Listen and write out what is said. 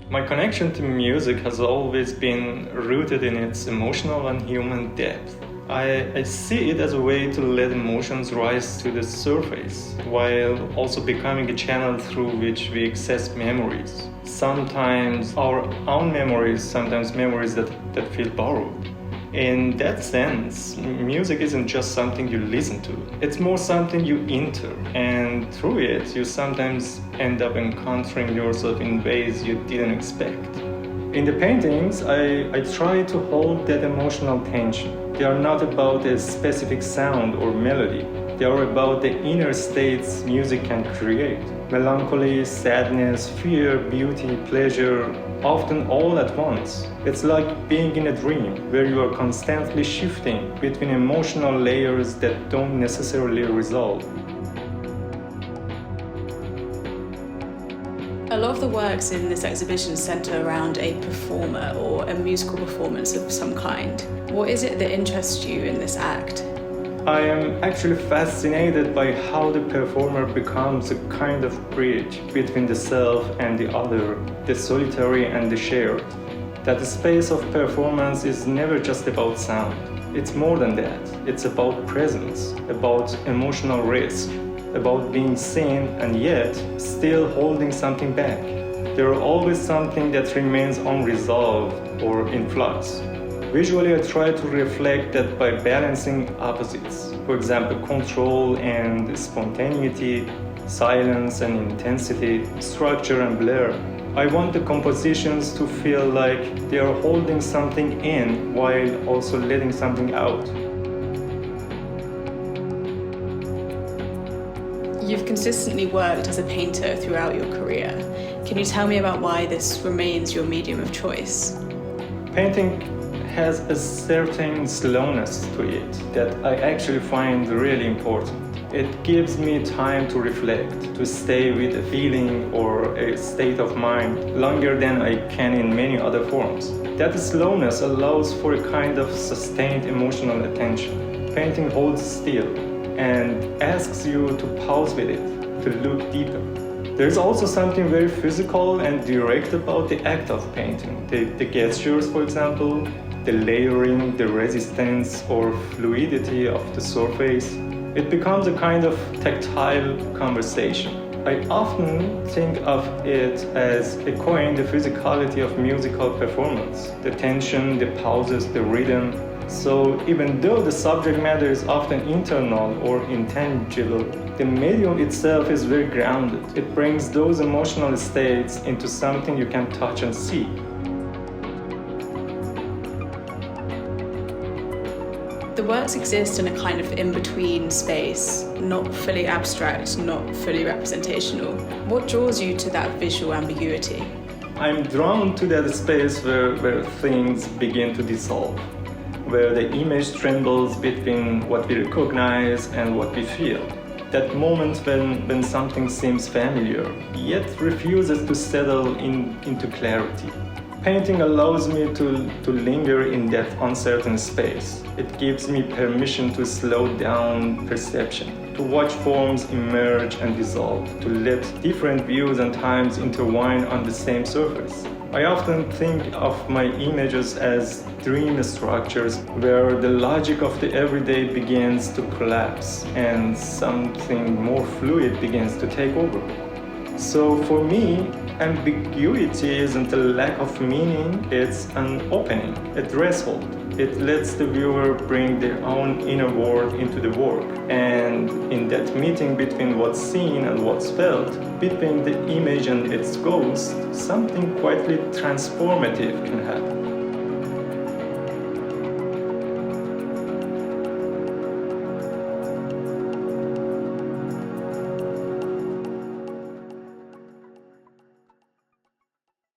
My connection to music has always been rooted in its emotional and human depth. I see it as a way to let emotions rise to the surface, while also becoming a channel through which we access memories. Sometimes our own memories, sometimes memories that feel borrowed. In that sense, music isn't just something you listen to. It's more something you enter, and through it, you sometimes end up encountering yourself in ways you didn't expect. In the paintings, I try to hold that emotional tension. They are not about a specific sound or melody. They are about the inner states music can create. Melancholy, sadness, fear, beauty, pleasure, often all at once. It's like being in a dream where you are constantly shifting between emotional layers that don't necessarily resolve. A lot of the works in this exhibition center around a performer or a musical performance of some kind. What is it that interests you in this act? I am actually fascinated by how the performer becomes a kind of bridge between the self and the other, the solitary and the shared. That the space of performance is never just about sound. It's more than that. It's about presence, about emotional risk, about being seen and yet still holding something back. There are always something that remains unresolved or in flux. Visually, I try to reflect that by balancing opposites. For example, control and spontaneity, silence and intensity, structure and blur. I want the compositions to feel like they are holding something in while also letting something out. You've consistently worked as a painter throughout your career. Can you tell me about why this remains your medium of choice? Painting has a certain slowness to it that I actually find really important. It gives me time to reflect, to stay with a feeling or a state of mind longer than I can in many other forms. That slowness allows for a kind of sustained emotional attention. Painting holds still and asks you to pause with it, to look deeper. There's also something very physical and direct about the act of painting. The gestures, for example, the layering, the resistance or fluidity of the surface. It becomes a kind of tactile conversation. I often think of it as echoing the physicality of musical performance, the tension, the pauses, the rhythm. So even though the subject matter is often internal or intangible, the medium itself is very grounded. It brings those emotional states into something you can touch and see. The works exist in a kind of in-between space, not fully abstract, not fully representational. What draws you to that visual ambiguity? I'm drawn to that space where things begin to dissolve, where the image trembles between what we recognize and what we feel. That moment when something seems familiar, yet refuses to settle into clarity. Painting allows me to linger in that uncertain space. It gives me permission to slow down perception, to watch forms emerge and dissolve, to let different views and times intertwine on the same surface. I often think of my images as dream structures where the logic of the everyday begins to collapse and something more fluid begins to take over. So for me, ambiguity isn't a lack of meaning, it's an opening, a threshold. It lets the viewer bring their own inner world into the work. And in that meeting between what's seen and what's felt, between the image and its ghost, something quietly transformative can happen.